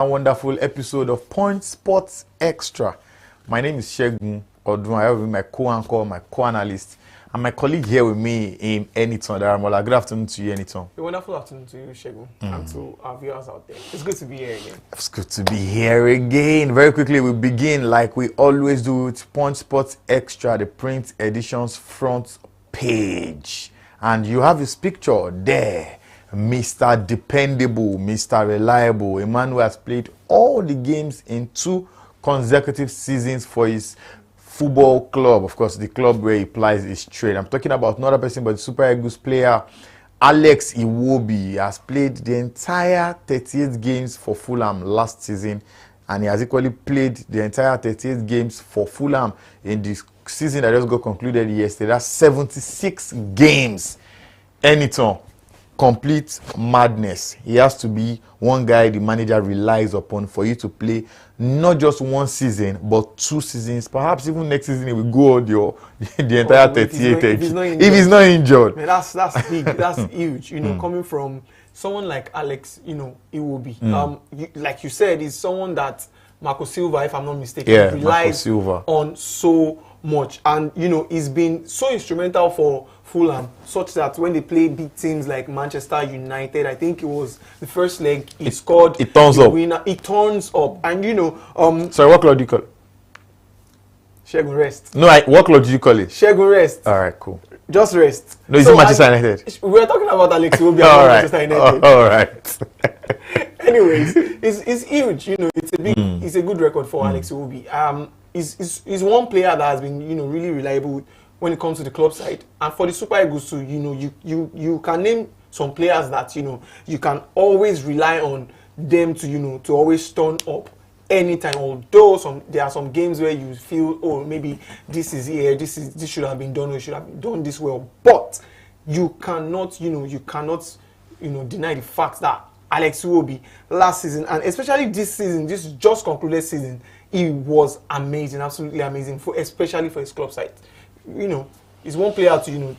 A wonderful episode of Point Sports Extra. My name is Shegun Odun. I have my co-anchor, my co-analyst, and my colleague here with me in Eniton. Daramola. Good afternoon to you, Eniton. A wonderful afternoon to you, Shegun, and to our viewers out there. It's good to be here again. It's good to be here again. Very quickly, we begin like we always do with Point Sports Extra, the print edition's front page. And you have his picture there. Mr. Dependable, Mr. Reliable, a man who has played all the games in 2 consecutive seasons for his football club. Of course, the club where he plies his trade. I'm talking about not a person but the Super Eagles player, Alex Iwobi. He has played the entire 38 games for Fulham last season, and he has equally played the entire 38 games for Fulham in the season that just got concluded yesterday. That's 76 games. Anytime. Complete madness. He has to be one guy the manager relies upon for you to play not just 1 season but 2 seasons. Perhaps even next season he will go the entire 38. If he's not injured. Man, that's big. That's huge. You know, coming from someone like Alex, Iwobi. Like you said, is someone that Marco Silva, if I'm not mistaken, relies on so much, and he's been so instrumental for Fulham, such that when they play big teams like Manchester United, I think it was the first leg, he scored. It turns up. Winner. It turns up, and Sorry, what club do you call it? Shegun rest. No, what club do you call it? Shegun rest. All right, cool. Just rest. No, it's Manchester United. We're talking about Alex Iwobi and Manchester United. All right. Anyways, it's huge. It's a big, it's a good record for Alex Iwobi. He's one player that has been really reliable when it comes to the club side, and for the Super Eagles too. You can name some players that you can always rely on them to always turn up anytime. Although there are some games where you feel, oh, maybe this is here, this should have been done, or should have been done this well, but you cannot deny the fact that Alex Iwobi last season, and especially this season, this just concluded season, he was amazing, absolutely amazing, especially for his club side. He's one player to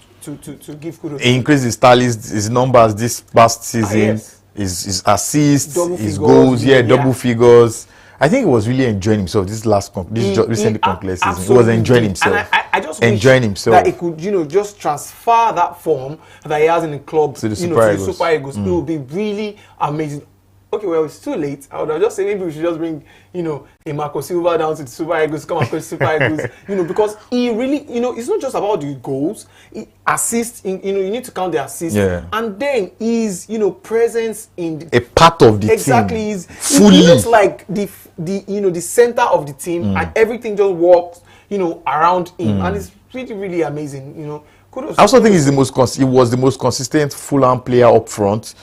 give kudos. He increased his tallies, his numbers this past season. Yes. His assists, double his figures, goals, double figures. I think he was really enjoying himself this recently concluded season. He was enjoying himself. And I just enjoying wish himself that he could, just transfer that form that he has in the club to the Super Eagles. It would be really amazing. Okay, well, it's too late. I would just say maybe we should just bring, a Marco Silva down to the Super Eagles, come across the Super Eagles, because he really, it's not just about the goals, assists, you need to count the assists, and then his, presence in a part of the team. Exactly, he looks like the center of the team, and everything just works, around him, and it's really, really amazing, Kudos. I also think he was the most consistent Fulham player up front,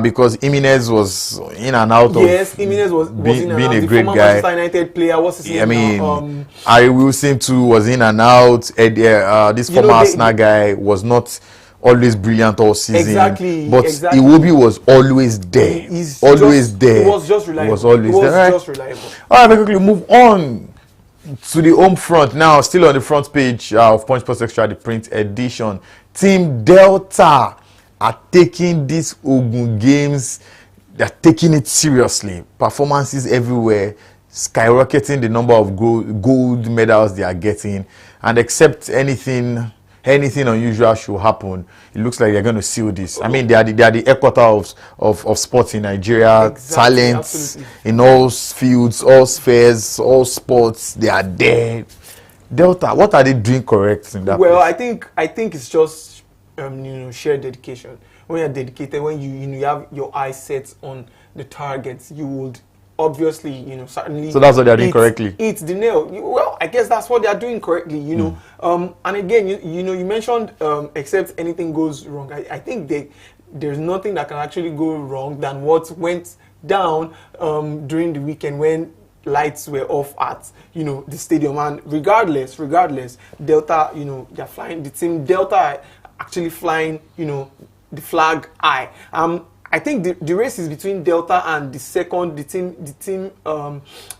because Jimenez was in and out of. Yes, Jimenez was in and being out. a The great former guy. Manchester United player. What's his name? I mean, Harry Wilson too was in and out. This former Arsenal guy was not always brilliant all season. Exactly. But Iwobi was always there. He's always there. He was just reliable. He was always there. Just reliable. All right, very quickly move on to the home front now. Still on the front page of Punch Sports Extra, the print edition. Team Delta are taking these Ogun games. They're taking it seriously. Performances everywhere, skyrocketing the number of gold medals they are getting. And except anything unusual should happen, it looks like they're going to seal this. I mean, they are the headquarters of sports in Nigeria. Exactly, Talents absolutely. in all fields, all spheres, all sports. They are there. Delta, what are they doing correct in that? Well, place? I think it's just shared dedication. When you're dedicated, when you have your eyes set on the targets, you would obviously certainly. So that's what they're doing correctly. It's the nail. Well, I guess that's what they're doing correctly. And again, you mentioned except anything goes wrong. I think there's nothing that can actually go wrong than what went down during the weekend when lights were off at the stadium. And regardless, Delta, they're flying. The team Delta actually flying the flag high. I think the race is between Delta and the team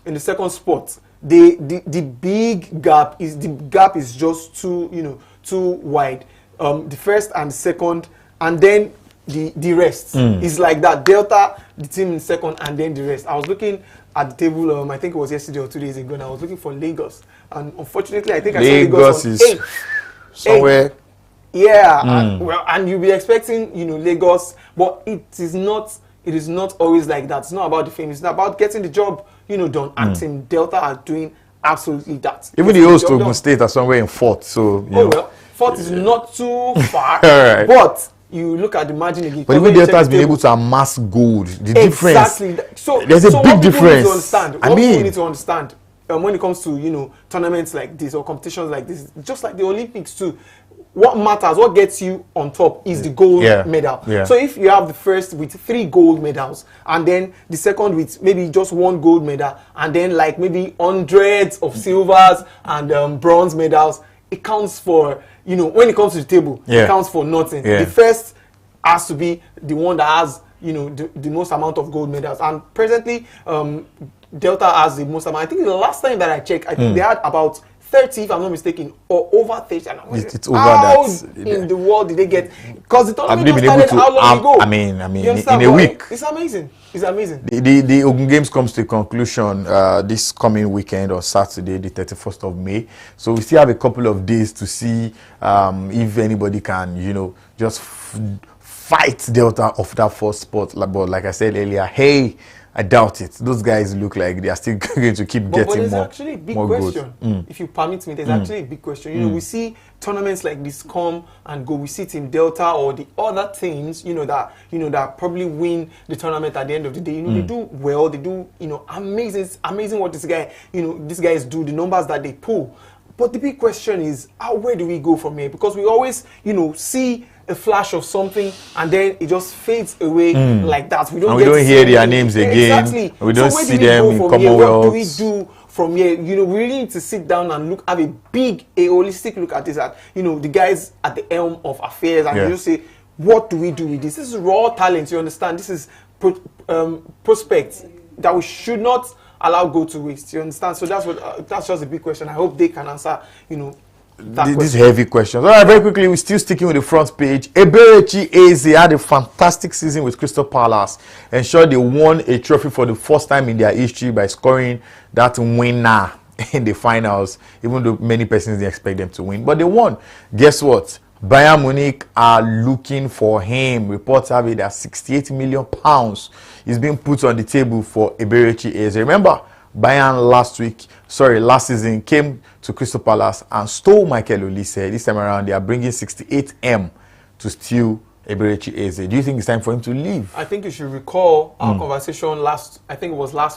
in the second spot. The big gap is just too wide. The first and the second, and then the rest. It's like that. Delta, the team in second, and then the rest. I was looking at the table, I think it was yesterday or 2 days ago, and I was looking for Lagos. And unfortunately, I think I saw Lagos on 8. Somewhere. 8. Yeah, and you'll be expecting, Lagos, but it is not always like that. It's not about the fame. It's not about getting the job, done. And Team Delta are doing absolutely that. Even the host Ogun State are somewhere in 4th. So, well, 4th is not too far, right. but you look at the margin again. But even Delta has been able to amass gold. The difference. Exactly. So there's a big difference. What people need to understand when it comes to tournaments like this or competitions like this, just like the Olympics too. What matters, what gets you on top is the gold medal. Yeah. So if you have the first with 3 gold medals, and then the second with maybe just 1 gold medal, and then like maybe hundreds of silvers and bronze medals, it counts for, when it comes to the table, it counts for nothing. The first has to be the one that has, the most amount of gold medals. And presently, Delta has the most amount. I think the last time that I checked, I think they had about 30, if I'm not mistaken, or over 30. It's over how that. In the world did they get? Because the tournament I've just been able started to. how long ago? I mean, in a week. It's amazing. It's amazing. The Ogun Games comes to a conclusion this coming weekend or Saturday, the 31st of May. So we still have a couple of days to see if anybody can, just fight Delta off that first spot. But like I said earlier, hey, I doubt it. Those guys look like they are still going to keep getting more. But there's actually a big question. If you permit me, there's actually a big question. We see tournaments like this come and go. We see Team Delta or the other teams, that probably win the tournament at the end of the day. They do well. They do, amazing. It's amazing what these guys do. The numbers that they pull. But the big question is, where do we go from here? Because we always, see a flash of something and then it just fades away like that. We don't hear their names again. Exactly. We don't see them in Commonwealth. What do we do from here? We really need to sit down and have a holistic look at this. At the guys at the helm of affairs, and you just say, what do we do with this? This is raw talent. You understand? This is prospects that we should not allow go to waste. You understand? So that's just a big question. I hope they can answer. These heavy questions. All right, very quickly, we're still sticking with the front page. Eberechi Eze had a fantastic season with Crystal Palace, ensured they won a trophy for the first time in their history by scoring that winner in the finals, even though many persons didn't expect them to win. But they won. Guess what? Bayern Munich are looking for him. Reports have it that £68 million is being put on the table for Eberechi Eze. Remember, Bayern last season came to Crystal Palace and stole Michael Olise. This time around, they are bringing 68M to steal Eberechi Eze. Do you think it's time for him to leave? I think you should recall our conversation last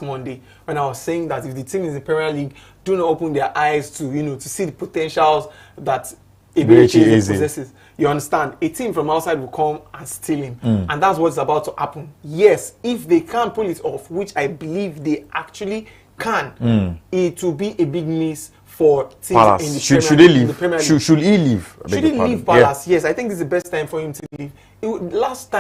Monday, when I was saying that if the team is in the Premier League, do not open their eyes to, to see the potentials that Eberechi Eze possesses. You understand? A team from outside will come and steal him. And that's what's about to happen. Yes, if they can pull it off, which I believe they actually can, it will be a big miss for teams Palace. In the should Premier he leave? League. Should he leave? Should he leave Palace? Yes, I think this is the best time for him to leave. Last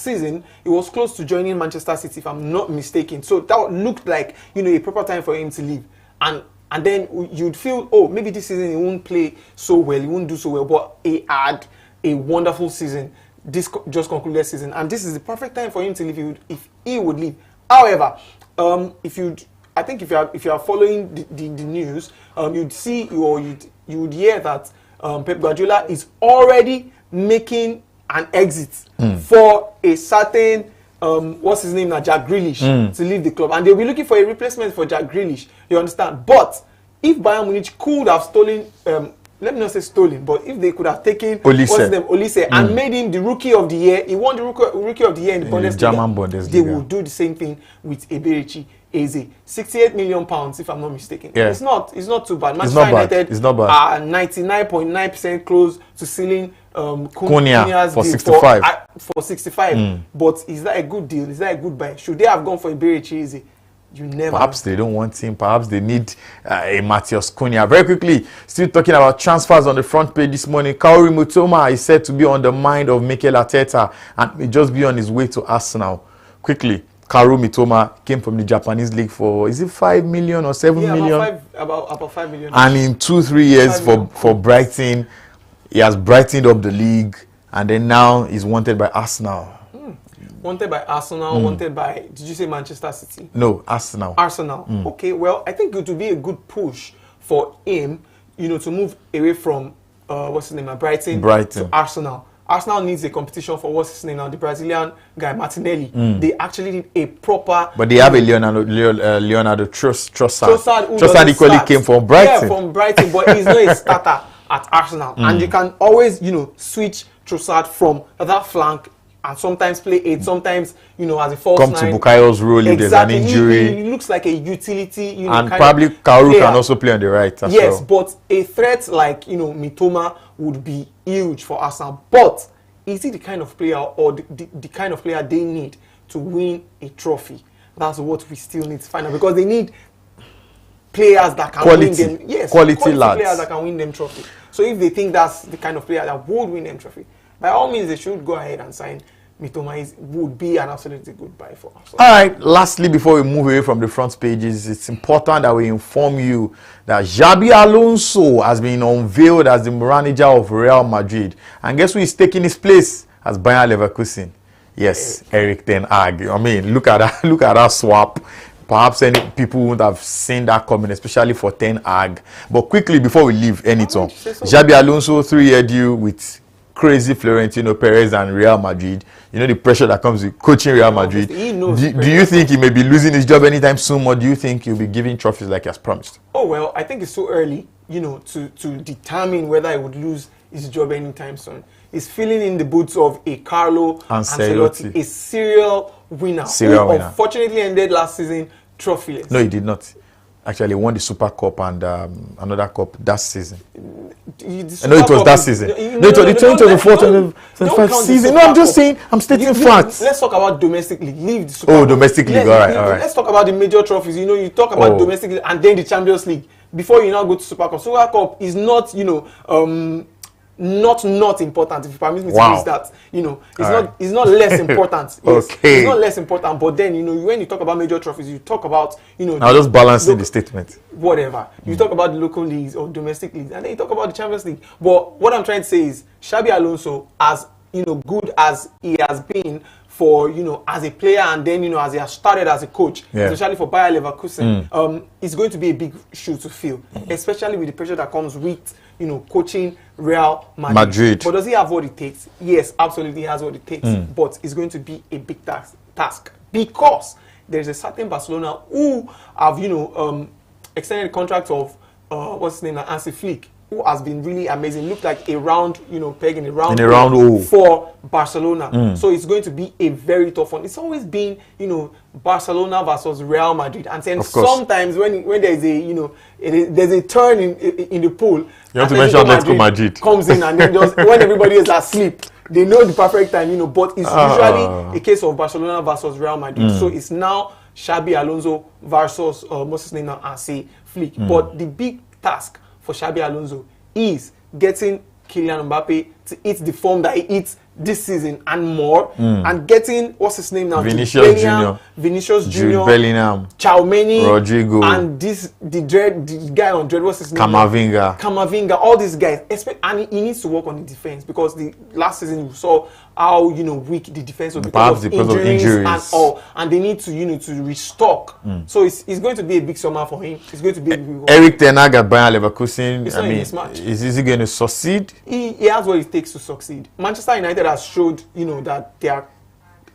season, it was close to joining Manchester City, if I'm not mistaken. So that looked like, a proper time for him to leave. And then you'd feel, maybe this season he won't play so well, he won't do so well, but he had a wonderful season, this just concluded season, and this is the perfect time for him to leave if he would leave. However, if you are following the news, you'd see or you would hear that Pep Guardiola is already making an exit for a certain what's his name now, Jack Grealish, to leave the club, and they'll be looking for a replacement for Jack Grealish. You understand? But if Bayern Munich could have stolen, let me not say stolen, but if they could have taken Olise and made him the Rookie of the Year, he won the Rookie of the Year in the Bundesliga. They will do the same thing with Eberechi Eze. £68 million, if I'm not mistaken. Yeah. It's not too bad. Manchester United are 99.9% close to sealing Cunha's for 65. For 65. But is that a good deal? Is that a good buy? Should they have gone for Eberechi Eze? You never. Perhaps they don't want him. Perhaps they need a Matheus Cunha. Very quickly, still talking about transfers on the front page this morning. Kaori Mutoma is said to be on the mind of Mikel Arteta and may just be on his way to Arsenal. Quickly, Kaoru Mitoma came from the Japanese league for, is it 5 million or 7 million? About 5 million. And in 2-3 years for Brighton, he has brightened up the league, and then now he's wanted by Arsenal. Wanted by Arsenal, wanted by, did you say Manchester City? No, Arsenal. Arsenal. Okay, well, I think it would be a good push for him, you know, to move away from, what's his name, Brighton to Arsenal. Arsenal needs a competition for what's his name now, the Brazilian guy, Martinelli. They actually need a proper... But they have a Leonardo Trossard. Trossard equally came from Brighton. Yeah, from Brighton, but he's not a starter at Arsenal. And you can always, you know, switch Trossard from that flank and sometimes play 8, sometimes, you know, as a false come nine. to Bukayo's role if there's an injury. He looks like a utility, you know, and probably Kaoru can also play on the right as yes, well. but a threat like, you know, Mitoma would be huge for Arsenal. But is he the kind of player or the kind of player they need to win a trophy? That's what we still need to find out, because they need players that can win them. Yes, quality lads. Players that can win them trophy. So if they think that's the kind of player that would win them trophy, by all means, they should go ahead and sign Mitoma. It would be an absolutely good buy for us. All right, lastly, before we move away from the front pages, it's important that we inform you that Xabi Alonso has been unveiled as the manager of Real Madrid. And guess who is taking his place as Bayer Leverkusen? Yes, Erik ten Hag. I mean, look at that swap. Perhaps any people wouldn't have seen that coming, especially for Ten Hag. But quickly, before we leave Anytime, Xabi Alonso, 3-year deal with crazy Florentino Perez and Real Madrid. You know the pressure that comes with coaching Real Madrid. Do you think he may be losing his job anytime soon, or do you think he'll be giving trophies like he has promised? Oh, well, I think it's too early, you know, to determine whether he would lose his job anytime soon. He's filling in the boots of a Carlo Ancelotti, a serial winner who unfortunately ended last season trophyless. No, he did not. Actually, he won the Super Cup and another cup that season. No, it was that season. No, it was the 2024-2025 season. No, I'm just saying, I'm stating facts. Let's talk about domestic league. Leave the Super Cup. Domestic league, all right. Let's talk about the major trophies. You know, you talk about domestic league and then the Champions League before you now go to Super Cup. Super Cup is not, you know, not important, if you permit me to use that. You know, it's not less important. Yes, it's not less important, but then, you know, when you talk about major trophies, you talk about, you know, I'll just balancing the statement. Whatever. You talk about the local leagues or domestic leagues, and then you talk about the Champions League. But what I'm trying to say is Xabi Alonso, as, you know, good as he has been for, you know, as a player, and then, you know, as he has started as a coach, especially for Bayer Leverkusen, it's going to be a big shoe to fill, especially with the pressure that comes with, you know, coaching Real Madrid. But does he have what it takes? Yes, absolutely he has what it takes. But it's going to be a big task because there's a certain Barcelona who have, you know, extended the contract of, what's his name, Hansi Flick, who has been really amazing. Looked like a round, you know, peg in a round hole for Barcelona. So it's going to be a very tough one. It's always been, you know, Barcelona versus Real Madrid. And then sometimes when there's a, you know, there's a turn in the pool. You have to mention Atletico Madrid comes in, and then just when everybody is asleep, they know the perfect time, you know. But it's usually a case of Barcelona versus Real Madrid. So it's now Xabi Alonso versus what's his name now, Hansi Flick. But the big task for Xabi Alonso is getting Kylian Mbappe to hit the form that he hits this season and more, and getting, what's his name now, Vinicius Junior, Bellingham, Tchouameni, Rodrigo, and the guy on dread, what's his name, Camavinga, all these guys. And he needs to work on the defense, because the last season you saw how, you know, weak the defense was because of injuries and all, and they need to, you know, to restock. So it's going to be a big summer for him. It's going to be a big Erik ten Hag at Bayer Leverkusen. I mean, is he going to succeed? He has what it takes to succeed. Manchester United has showed, you know, that they are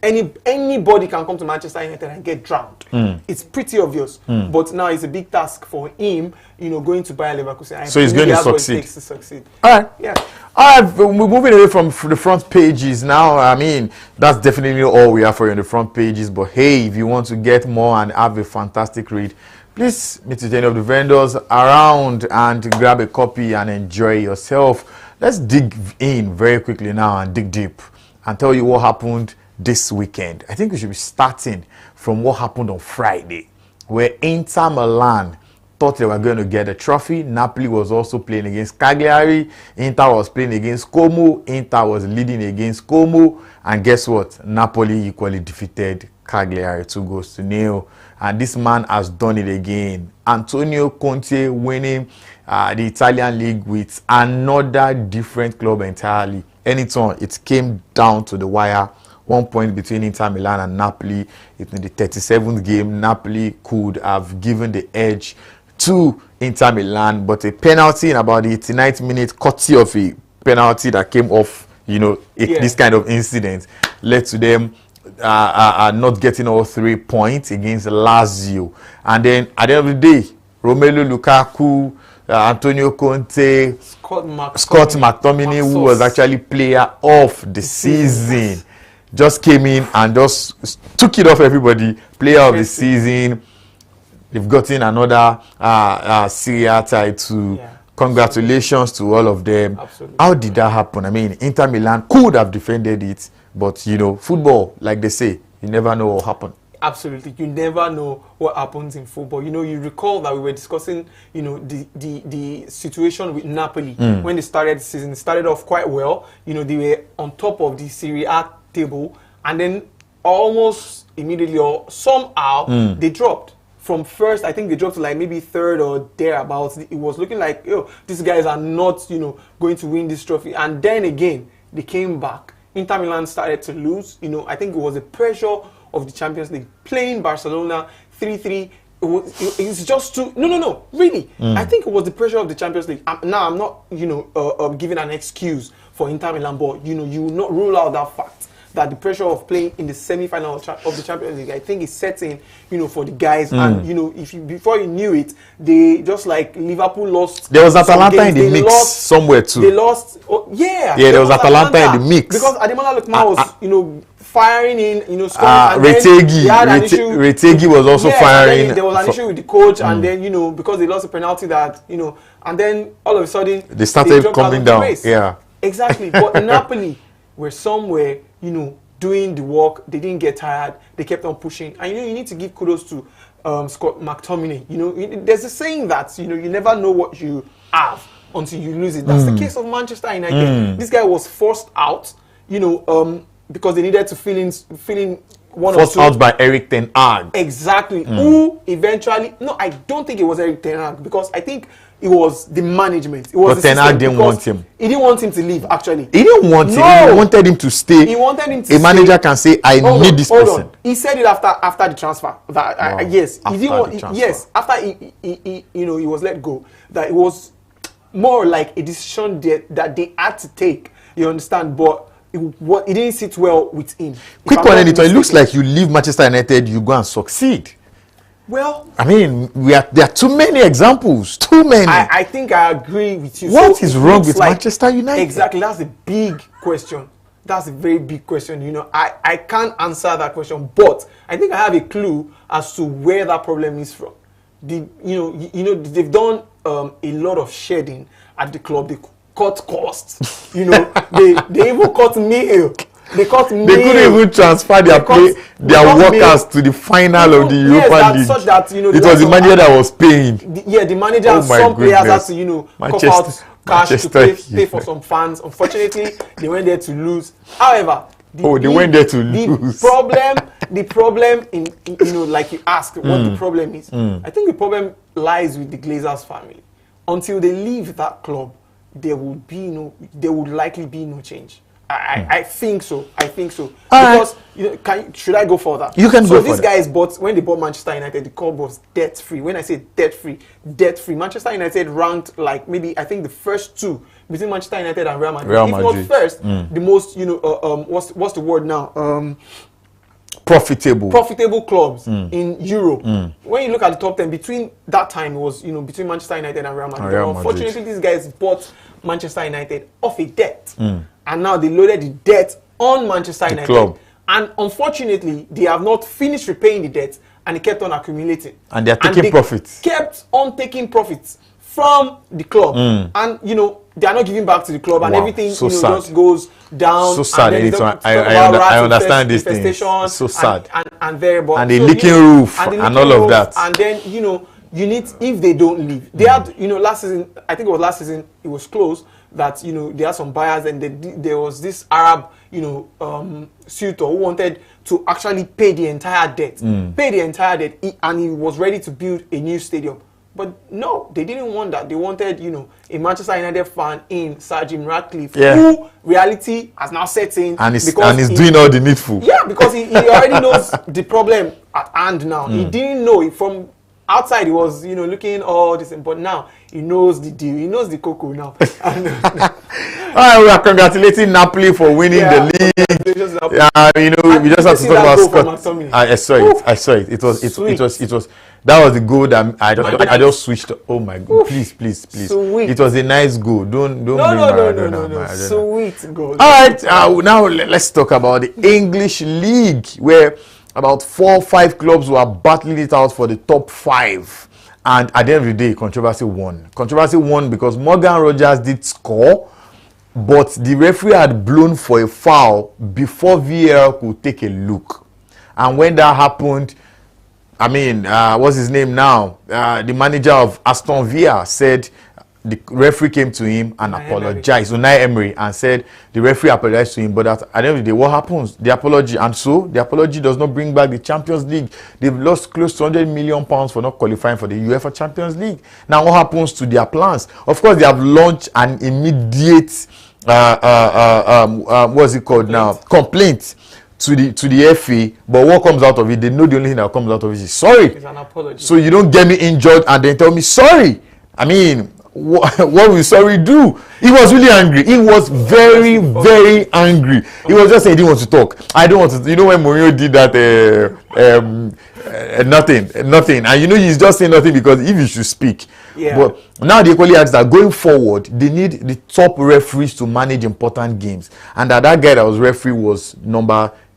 anybody can come to Manchester United and get drowned. It's pretty obvious. But now it's a big task for him, you know, going to Bayer Leverkusen. So he's going to succeed. What it takes to succeed. All right. Yeah. All right. We're moving away from the front pages now. I mean, that's definitely all we have for you on the front pages. But hey, if you want to get more and have a fantastic read, please meet with any of the vendors around and grab a copy and enjoy yourself. Let's dig in very quickly now and dig deep and tell you what happened this weekend. I think we should be starting from what happened on Friday, where Inter Milan thought they were going to get a trophy. Napoli was also playing against Cagliari. Inter was playing against Como. Inter was leading against Como. And guess what? Napoli equally defeated Cagliari 2-0. And this man has done it again. Antonio Conte winning the Italian league with another different club entirely. Anytime it came down to the wire 1 point between Inter Milan and Napoli. In the 37th game, Napoli could have given the edge to Inter Milan, but a penalty in about the 89th minute, courtesy of a penalty that came off, this kind of incident, led to them not getting all 3 points against Lazio. And then at the end of the day, Romelu Lukaku, Antonio Conte, Scott McTominay, who was actually player of the season, just came in and just took it off everybody. Player of the season. They've gotten another Serie A title. Yeah. Congratulations to all of them. Absolutely. How did that happen? I mean, Inter Milan could have defended it, but football, like they say, you never know what happened. Absolutely, you never know what happens in football. You recall that we were discussing, the situation with Napoli when they started the season. It started off quite well. They were on top of the Serie A table, and then almost immediately or somehow they dropped. From first, I think they dropped to like maybe third or thereabouts. It was looking like, these guys are not, going to win this trophy. And then again, they came back. Inter Milan started to lose. I think it was the pressure of the Champions League. Playing Barcelona 3-3, it's just too... No, really. I think it was the pressure of the Champions League. Now, I'm not, giving an excuse for Inter Milan, but, you will not rule out that fact that the pressure of playing in the semi-final of the Champions League, I think, is setting, for the guys. And, before you knew it, they just like Liverpool lost. There was Atalanta in the mix somewhere too. They lost. There was Atalanta in the mix. Because Ademola Lookman was, firing in, scoring. Retegi was also firing. There was an issue with the coach, and then, because they lost a penalty that, and then all of a sudden, they started coming down. Yeah. Exactly. But Napoli were somewhere, doing the work. They didn't get tired. They kept on pushing. And, you need to give kudos to Scott McTominay. There's a saying that, you never know what you have until you lose it. That's the case of Manchester United. This guy was forced out, because they needed to fill in one or two. Forced out by Eric Ten Hag. Exactly. Who eventually... No, I don't think it was Eric Ten Hag, because I think it was the management. It was but Ten Hag didn't want him. He didn't want him to leave, actually. He didn't want him. He wanted him to stay. He wanted him to stay. A manager can say, I need this person. He said it after the transfer. That yes, he didn't want. Yes, after he was let go. That it was more like a decision that they had to take. You understand? But it didn't sit well with him. Quick one, editor. It looks like you leave Manchester United, you go and succeed. Well, I mean, there are too many examples. Too many. I think I agree with you. What is wrong with Manchester United? Exactly. That's a big question. That's a very big question. I can't answer that question, but I think I have a clue as to where that problem is from. They've done a lot of shedding at the club. They cut costs. They even cut meal. They couldn't even transfer their workers to the final of the Europa League. Such that, it was the manager that was paying. The manager and some players had to, cough out cash to pay for some fans. Unfortunately, they went there to lose. However, they went there to lose. The problem in like you asked, what the problem is. I think the problem lies with the Glazers family. Until they leave that club, there would likely be no change. I think so. Because should I go further? You can go further. So these guys when they bought Manchester United, the club was debt free. When I say debt free. Manchester United ranked like maybe I think the first two between Manchester United and Real Madrid. If not first, the most what's the word now? Profitable clubs in Europe. When you look at the top 10, between that time it was between Manchester United and Real Madrid. Unfortunately, these guys bought Manchester United off a debt, and now they loaded the debt on Manchester United. Club. And unfortunately, they have not finished repaying the debt, and it kept on accumulating. And they are taking profits. Kept on taking profits from the club, and they are not giving back to the club, and everything just goes down. So sad. I understand this thing. So sad. And variable. And the leaking roof and all of that. And then you need, if they don't leave, they had last season. I think it was last season. It was close that they had some buyers, and there was this Arab suitor who wanted to actually pay the entire debt, and he was ready to build a new stadium. But no, they didn't want that. They wanted, you know, a Manchester United fan in Sir Jim Ratcliffe, who reality has now set in. And he's doing all the needful. Yeah, because he already knows the problem at hand now. He didn't know it from outside. He was, you know, looking all this, but now he knows the deal. He knows the cocoa now. And, all right, we are congratulating Napoli for winning the league. You know, we just have to talk about Scott. I saw it. I saw it. It was. That was the goal that I just switched. Oh my God! Please. Sweet. It was a nice goal. Don't no. Sweet goal. All right. Now let's talk about the English League, where about 4 or 5 clubs were battling it out for the top 5. And at the end of the day, controversy won. Controversy won because Morgan Rogers did score, but the referee had blown for a foul before VAR could take a look. And when that happened, I mean, what's his name now? The manager of Aston Villa said the referee came to him and apologized. Unai Emery, and said the referee apologized to him. But at the end of the day, what happens? The apology. And so the apology does not bring back the Champions League. They've lost close to £100 million for not qualifying for the UEFA Champions League. Now, what happens to their plans? Of course, they have launched an immediate, what's it called now? Complaint to the FA, but what comes out of it, they know the only thing that comes out of it is sorry. It's an apology. So you don't get me injured and then tell me sorry. I mean, what will sorry do? He was really angry. He was very, very angry. He was just saying he didn't want to talk. I don't want to. You know when Mourinho did that, nothing. And you know he's just saying nothing because if he should speak. Yeah. But now they equally ask that going forward, they need the top referees to manage important games. And that guy that was referee was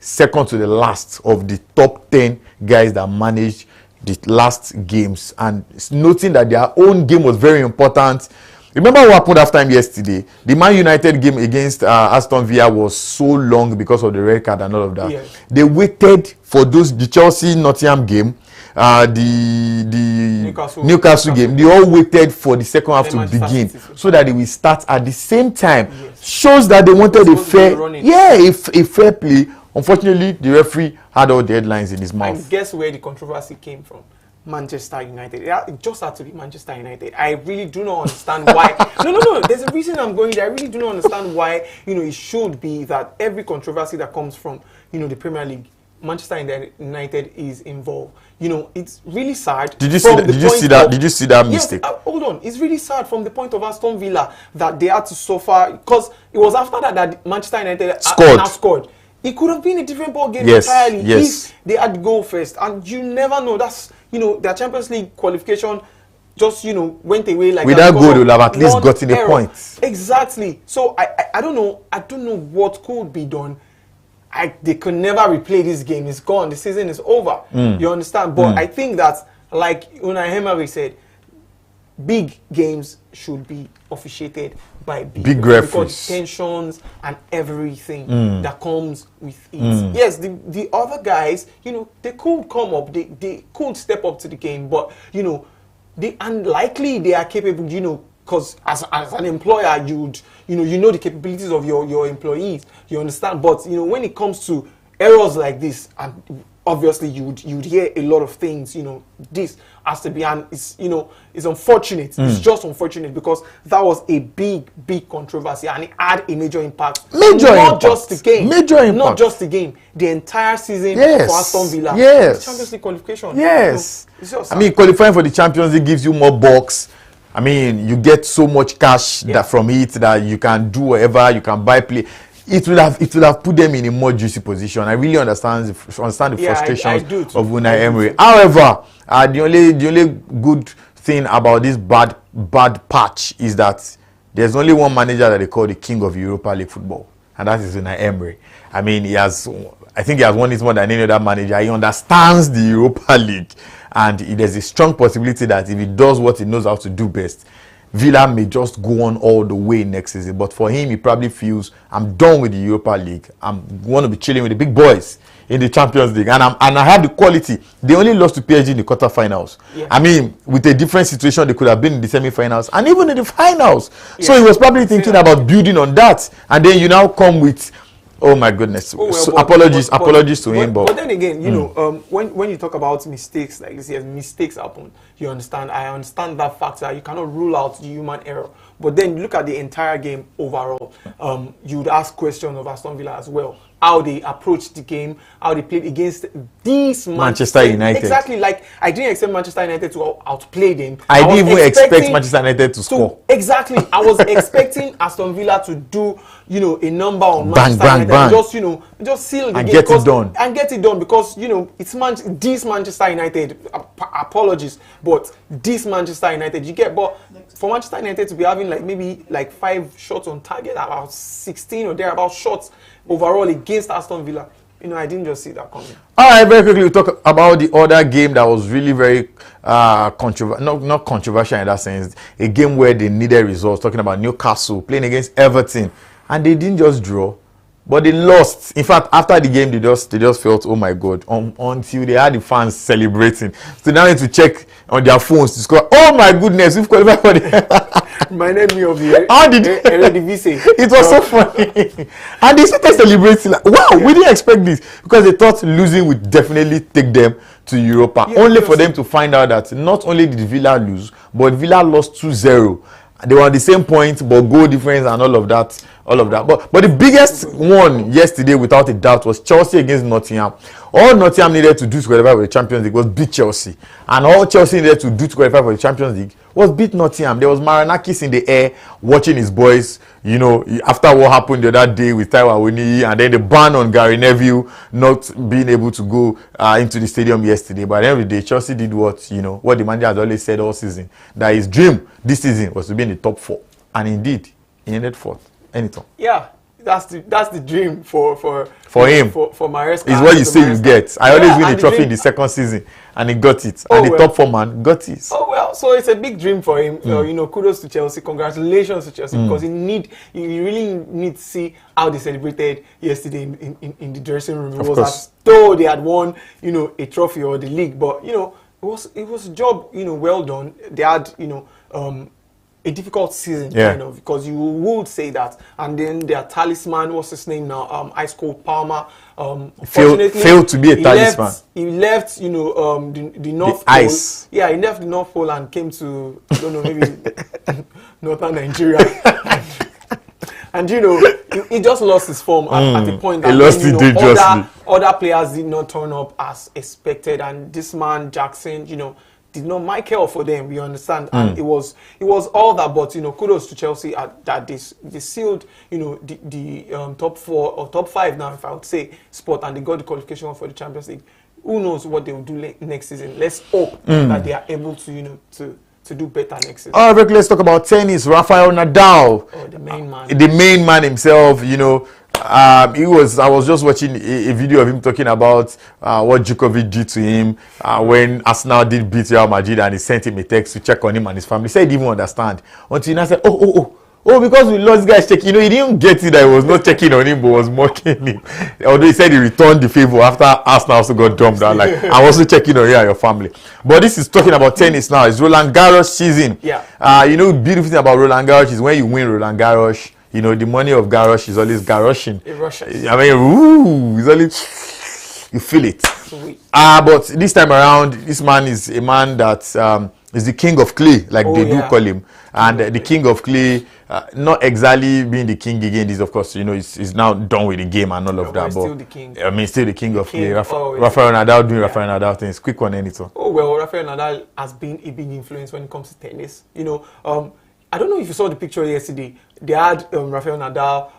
second to the last of the top 10 guys that managed the last games, and noting that their own game was very important. Remember what happened after time yesterday? The Man United game against Aston Villa was so long because of the red card and all of that. Yes. They waited for the Chelsea Nottingham game, the Newcastle game. They all waited for the second half to begin so that they will start at the same time. Yes. Shows that they wanted a fair play. Unfortunately, the referee had all the headlines in his mouth. And guess where the controversy came from? Manchester United. It just had to be Manchester United. I really do not understand why. No. There's a reason I'm going there. I really do not understand why, you know, it should be that every controversy that comes from, you know, the Premier League, Manchester United is involved. You know, it's really sad. Did you see that mistake? Yes, hold on. It's really sad from the point of Aston Villa that they had to suffer, because it was after that Manchester United scored. It could have been a different ball game entirely if they had goal first. And you never know. That's, you know, their Champions League qualification just, you know, went away like without goal, they will have at least gotten a point. Exactly. So I don't know. I don't know what could be done. They could never replay this game. It's gone. The season is over. You understand? But I think that, like Unai Emery said, big games should be officiated by big referees, because tensions and everything that comes with it. Yes, the other guys, you know, they could come up, they could step up to the game, but you know, they unlikely they are capable, you know, because as an employer, you know the capabilities of your employees, you understand. But you know, when it comes to errors like this, and obviously you'd hear a lot of things, you know, this has to be, and it's, you know, it's unfortunate. It's just unfortunate because that was a big controversy and it had a major impact. Not just the game. Not just the game. The entire season for Aston Villa. Yes. Champions League qualification. Yes. You know, I mean, qualifying for the Champions League gives you more bucks. I mean, you get so much cash from it that you can do whatever, you can buy play. It will have put them in a more juicy position. I really understand the frustrations of Unai Emery. However, the only good thing about this bad patch is that there's only one manager that they call the king of Europa League football, and that is Unai Emery. I mean, I think he has won it more than any other manager. He understands the Europa League, and there's a strong possibility that if he does what he knows how to do best, Villa may just go on all the way next season. But for him, he probably feels, I'm done with the Europa League. I'm going to be chilling with the big boys in the Champions League. And I have the quality. They only lost to PSG in the quarterfinals. Yeah. I mean, with a different situation, they could have been in the semi-finals and even in the finals. Yeah. So he was probably thinking about building on that. And then you now come with, oh my goodness. Apologies to him. But then again, you know, when you talk about mistakes like this, yes, mistakes happen. You understand? I understand that fact that you cannot rule out the human error. But then look at the entire game overall. You would ask questions of Aston Villa as well. How they approached the game, how they played against these Manchester United. Exactly, like I didn't expect Manchester United to outplay them. I didn't even expect Manchester United to score. Exactly, I was expecting Aston Villa to do, you know, a number on Bang, Manchester bang, United, bang. just, you know, just seal the And game get it done. and get it done because, you know, it's this Manchester United. Apologies, but this Manchester United, you get, but for Manchester United to be having like maybe like 5 shots on target, about 16 or thereabout shots overall against Aston Villa, you know, I didn't just see that coming. All right, very quickly, we'll talk about the other game that was really very controversial, not controversial in that sense. A game where they needed results, talking about Newcastle playing against Everton, and they didn't just draw, but they lost. In fact, after the game, they just felt, oh my God, until they had the fans celebrating. So now they need to check on their phones to score. Oh my goodness, we've qualified for the... Reminded me of the Eredivisie. It was so funny. And they started celebrating like, wow, we didn't expect this. Because they thought losing would definitely take them to Europa. Yeah, only for them to find out that not only did Villa lose, but Villa lost 2-0. They were on the same point, but goal difference and all of that. But the biggest one yesterday, without a doubt, was Chelsea against Nottingham. All Nottingham needed to do to qualify for the Champions League was beat Chelsea. And all Chelsea needed to do to qualify for the Champions League was beat Nottingham. There was Maranakis in the air watching his boys, you know, after what happened the other day with Taiwo Awoniyi, and then the ban on Gary Neville not being able to go into the stadium yesterday. But at the end of the day, Chelsea did what the manager has always said all season, that his dream this season was to be in the top 4. And indeed, he ended 4th. Anytime. Yeah, that's the dream for him. For Maresca. It's what you say you get. I always win a trophy in the second season, and he got it. And the top 4 man got it. Oh well, so it's a big dream for him. You know, kudos to Chelsea. Congratulations to Chelsea because you really need to see how they celebrated yesterday in the dressing room. It was as though they had won, you know, a trophy or the league. But you know, it was a job, you know, well done. They had, you know, a difficult season, kind of, because you would say that. And then their talisman, what's his name now? Ice Cold Palmer. Failed to be a talisman. He left, you know, the North Pole. Ice. Yeah, he left the North Pole and came to, I don't know, maybe northern Nigeria. And you know, he just lost his form at the point that other players did not turn up as expected, and this man Jackson, you know, did not Michael for them. We understand, and it was all that. But you know, kudos to Chelsea that they sealed, you know, the top 4 or top 5 now, if I would say, spot, and they got the qualification for the Champions League. Who knows what they will do next season? Let's hope that they are able to, you know, to do better next season. All right, let's talk about tennis. Rafael Nadal, the main man. The main man himself, you know. I was just watching a video of him talking about what Djokovic did to him when Arsenal did beat Real Madrid, and he sent him a text to check on him and his family. He said he didn't even understand until he said, oh, because we lost, guys checking. You know, he didn't get it that he was not checking on him, but was mocking him. Although he said he returned the favor after Arsenal also got dumped down. Like, I'm also checking on you and your family. But this is talking about tennis now. It's Roland Garros season. Yeah. You know, beautiful thing about Roland Garros is when you win Roland Garros, you know, the money of Garros is always Garroshing. It rushes. I mean, it's always, you feel it. But this time around, this man is a man that is the king of clay, like they do call him. And the king of clay, not exactly being the king again. This, of course, you know, is now done with the game and all of that. But still the king. I mean, still the king of clay. Rafael Nadal doing Rafael Nadal things. Quick one, anything. Oh well, Rafael Nadal has been a big influence when it comes to tennis. You know, I don't know if you saw the picture yesterday. They had Rafael Nadal,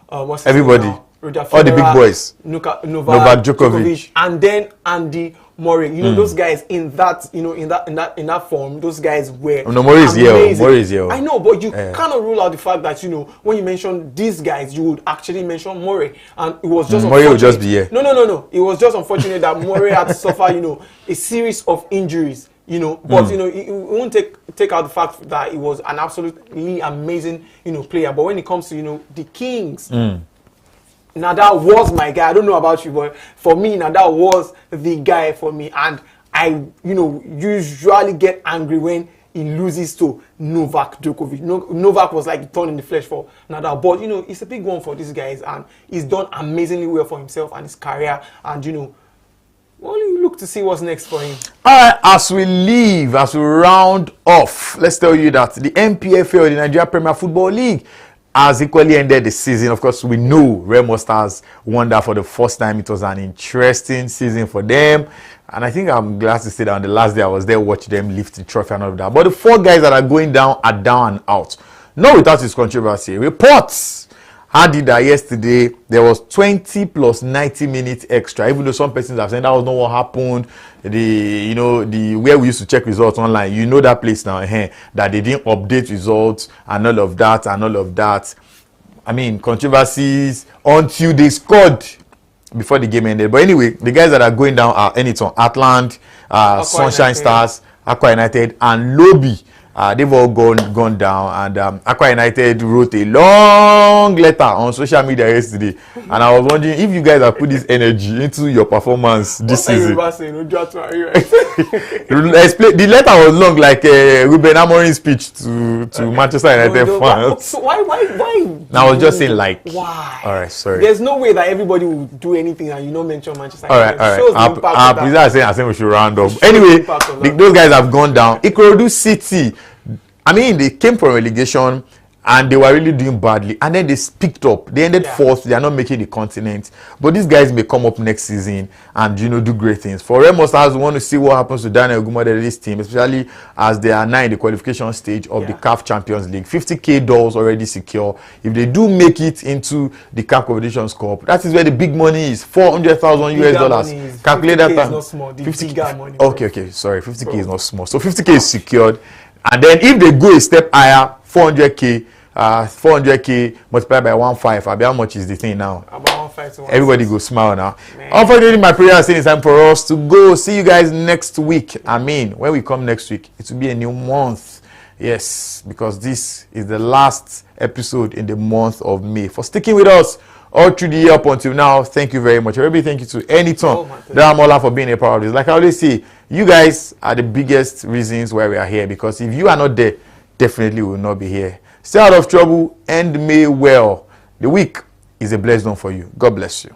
everybody, Roger Federer, all the big boys, Novak Djokovic, and then Andy Murray. You know, those guys in that form. Those guys were. No, Murray is here. I know, but you cannot rule out the fact that, you know, when you mention these guys, you would actually mention Murray, and it was just Murray would just be here. No. It was just unfortunate that Murray had to suffer, you know, a series of injuries. You know, but you know, it won't take out the fact that he was an absolutely amazing, you know, player. But when it comes to, you know, the Kings, Nadal was my guy. I don't know about you, but for me, Nadal was the guy for me. And I, you know, usually get angry when he loses to Novak Djokovic. Novak was like the thorn in the flesh for Nadal. But, you know, it's a big one for these guys, and he's done amazingly well for himself and his career. And, you know, Well, you look to see what's next for him. All right, as we leave, as we round off, let's tell you that the NPFL, the Nigeria Premier Football League, has equally ended the season. Of course, we know Remo Stars won that for the first time. It was an interesting season for them. And I think I'm glad to say that on the last day I was there, watch them lift the trophy and all of that. But the 4 guys that are going down are down and out. Not without its controversy. Reports had it that yesterday there was 20 plus 90 minutes extra, even though some persons have said that was not what happened. The where we used to check results online, that place now, that they didn't update results and all of that. I mean, controversies until they scored before the game ended. But anyway, the guys that are going down are Heartland, Sunshine United. Stars, Akwa United, and Lobby. They've all gone down, and Akwa United wrote a long letter on social media yesterday, and I was wondering if you guys have put this energy into your performance this season. The letter was long, like Ruben Amorim's speech to Manchester United fans. So why? Now I was just saying, like, why? All right, sorry. There's no way that everybody will do anything and you don't mention Manchester All United. right. Shows the impact of that. I think we should round up. Anyway, those guys have gone down. Ikorodu City, I mean, they came from relegation and they were really doing badly, and then they picked up. They ended 4th. They are not making the continent, but these guys may come up next season and do great things. For Remo Stars, we want to see what happens to Daniel Gumodele's team, especially as they are now in the qualification stage of the CAF Champions League. 50k dollars already secure. If they do make it into the CAF Competitions Cup, that is where the big money is. $400,000 US dollars. Calculate that time. 50k money. Okay, sorry. 50k is not small. So 50k is secured. And then if they go a step higher, 400k multiplied by 1.5. How much is the thing now? About 1.5 to 1.6. Everybody go smile now. Man. Unfortunately, my prayer is saying it's time for us to go. See you guys next week. I mean, when we come next week, it will be a new month. Yes, because this is the last episode in the month of May. For sticking with us all through the year up until now, thank you very much. Everybody, thank you to Anyton, Daramola, for being a part of this. Like I always say, you guys are the biggest reasons why we are here, because if you are not there, definitely we will not be here. Stay out of trouble, end May well. The week is a blessed one for you. God bless you.